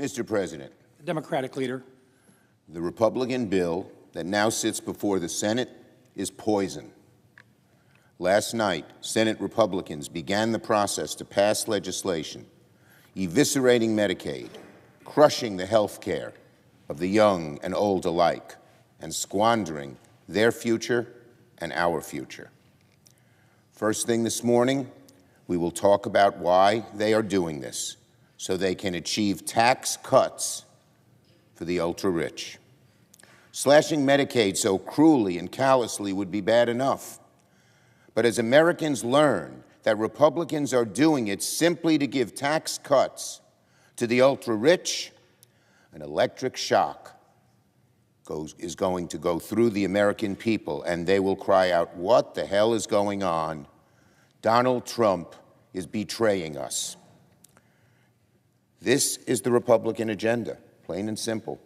Mr. President, The Democratic leader. the Republican bill that now sits before the Senate is poison. Last night, Senate Republicans began the process to pass legislation eviscerating Medicaid, crushing the health care of the young and old alike, and squandering their future and our future. First thing this morning, we will talk about why they are doing this, so they can achieve tax cuts for the ultra-rich. Slashing Medicaid so cruelly and callously would be bad enough. But as Americans learn that Republicans are doing it simply to give tax cuts to the ultra-rich, an electric shock is going to go through the American people, and they will cry out, "What the hell is going on? Donald Trump is betraying us." This is the Republican agenda, plain and simple.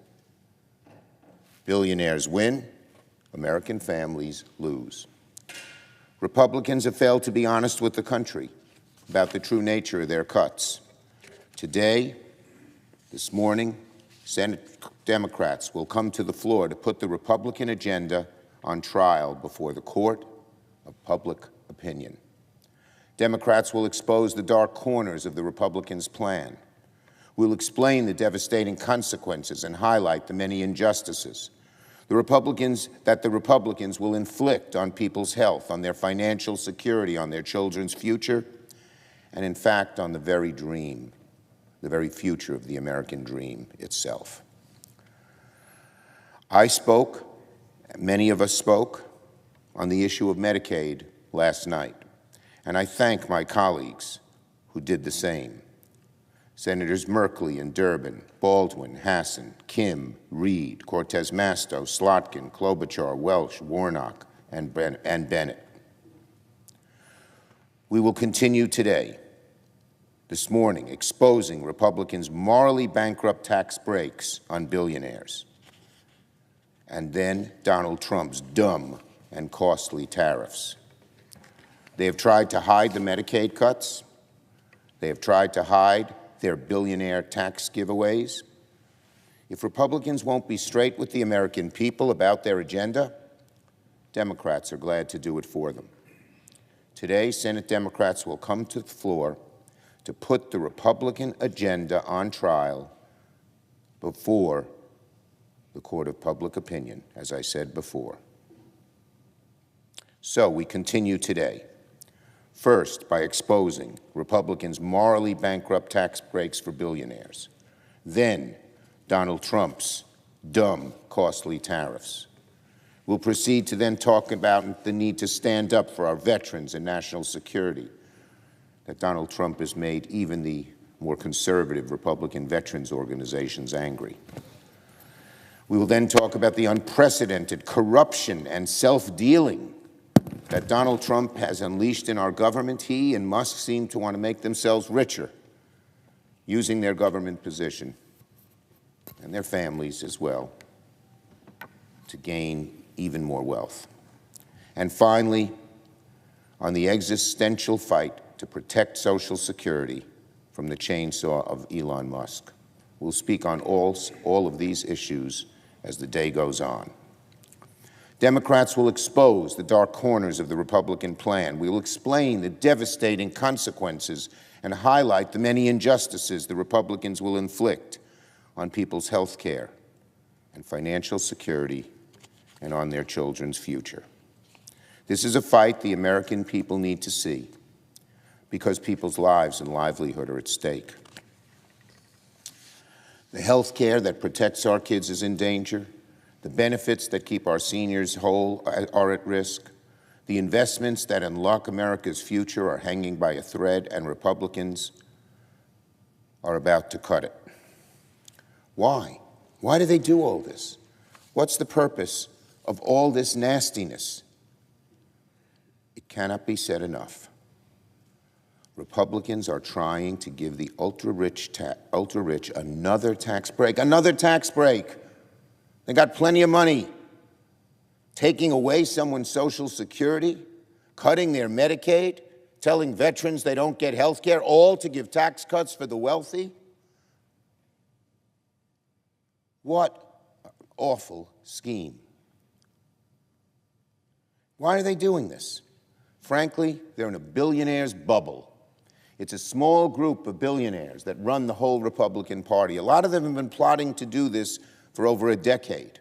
Billionaires win, American families lose. Republicans have failed to be honest with the country about the true nature of their cuts. Today, this morning, Senate Democrats will come to the floor to put the Republican agenda on trial before the court of public opinion. Democrats will expose the dark corners of the Republicans' plan. We'll explain the devastating consequences and highlight the many injustices the Republicans will inflict on people's health, on their financial security, on their children's future, and in fact, on the very dream, the very future of the American dream itself. I spoke, many of us spoke, on the issue of Medicaid last night, and I thank my colleagues who did the same. Senators Merkley and Durbin, Baldwin, Hassan, Kim, Reed, Cortez Masto, Slotkin, Klobuchar, Welch, Warnock, and Bennett. We will continue today, this morning, exposing Republicans' morally bankrupt tax breaks on billionaires, and then Donald Trump's dumb and costly tariffs. They have tried to hide the Medicaid cuts. They have tried to hide their billionaire tax giveaways. If Republicans won't be straight with the American people about their agenda, Democrats are glad to do it for them. Today, Senate Democrats will come to the floor to put the Republican agenda on trial before the court of public opinion, as I said before. So we continue today. First, by exposing Republicans' morally bankrupt tax breaks for billionaires. Then, Donald Trump's dumb, costly tariffs. We'll proceed to then talk about the need to stand up for our veterans and national security, that Donald Trump has made even the more conservative Republican veterans organizations angry. We will then talk about the unprecedented corruption and self-dealing that Donald Trump has unleashed in our government. He and Musk seem to want to make themselves richer, using their government position, and their families as well, to gain even more wealth. And finally, on the existential fight to protect Social Security from the chainsaw of Elon Musk. We'll speak on all of these issues as the day goes on. Democrats will expose the dark corners of the Republican plan. We will explain the devastating consequences and highlight the many injustices the Republicans will inflict on people's health care and financial security and on their children's future. This is a fight the American people need to see because people's lives and livelihood are at stake. The health care that protects our kids is in danger. The benefits that keep our seniors whole are at risk. The investments that unlock America's future are hanging by a thread, and Republicans are about to cut it. Why? Why do they do all this? What's the purpose of all this nastiness? It cannot be said enough. Republicans are trying to give the ultra-rich another tax break. Another tax break. They got plenty of money. Taking away someone's Social Security, cutting their Medicaid, telling veterans they don't get health care, all to give tax cuts for the wealthy. What an awful scheme. Why are they doing this? Frankly, they're in a billionaire's bubble. It's a small group of billionaires that run the whole Republican Party. A lot of them have been plotting to do this for over a decade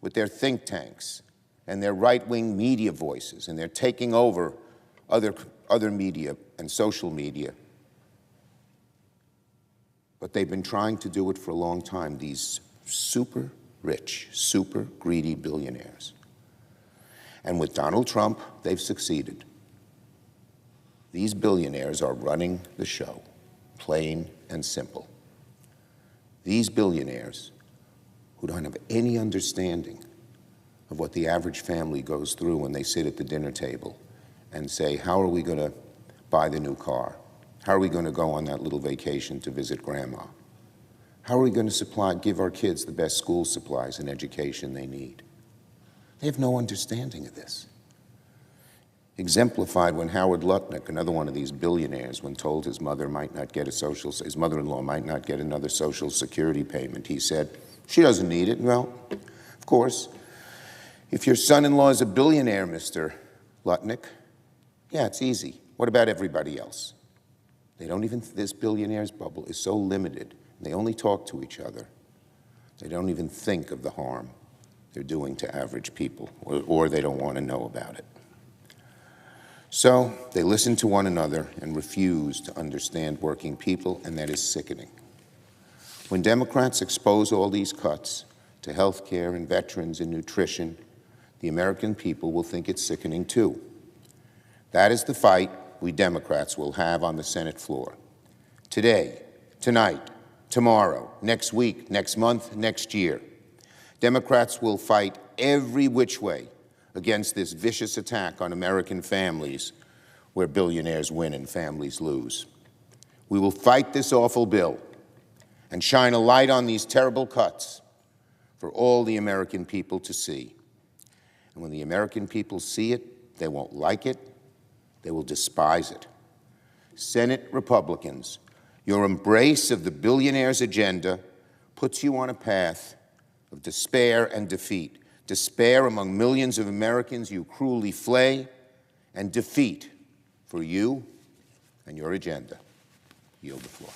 with their think tanks and their right-wing media voices, and they're taking over other media and social media. But they've been trying to do it for a long time, these super rich, super greedy billionaires. And with Donald Trump, they've succeeded. These billionaires are running the show, plain and simple. These billionaires who don't have any understanding of what the average family goes through when they sit at the dinner table and say, how are we going to buy the new car? How are we going to go on that little vacation to visit grandma? How are we going to give our kids the best school supplies and education they need? They have no understanding of this. Exemplified when Howard Lutnick, another one of these billionaires, when told his mother might not get his mother-in-law might not get another Social Security payment, he said, she doesn't need it. Well, of course, if your son-in-law is a billionaire, Mr. Lutnick, yeah, it's easy. What about everybody else? They don't even, this billionaire's bubble is so limited, they only talk to each other. They don't even think of the harm they're doing to average people, or they don't want to know about it. So they listen to one another and refuse to understand working people, and that is sickening. When Democrats expose all these cuts to health care and veterans and nutrition, the American people will think it's sickening too. That is the fight we Democrats will have on the Senate floor. Today, tonight, tomorrow, next week, next month, next year. Democrats will fight every which way against this vicious attack on American families where billionaires win and families lose. We will fight this awful bill and shine a light on these terrible cuts for all the American people to see. And when the American people see it, they won't like it, they will despise it. Senate Republicans, your embrace of the billionaires' agenda puts you on a path of despair and defeat. Despair among millions of Americans you cruelly flay, and defeat for you and your agenda. Yield the floor.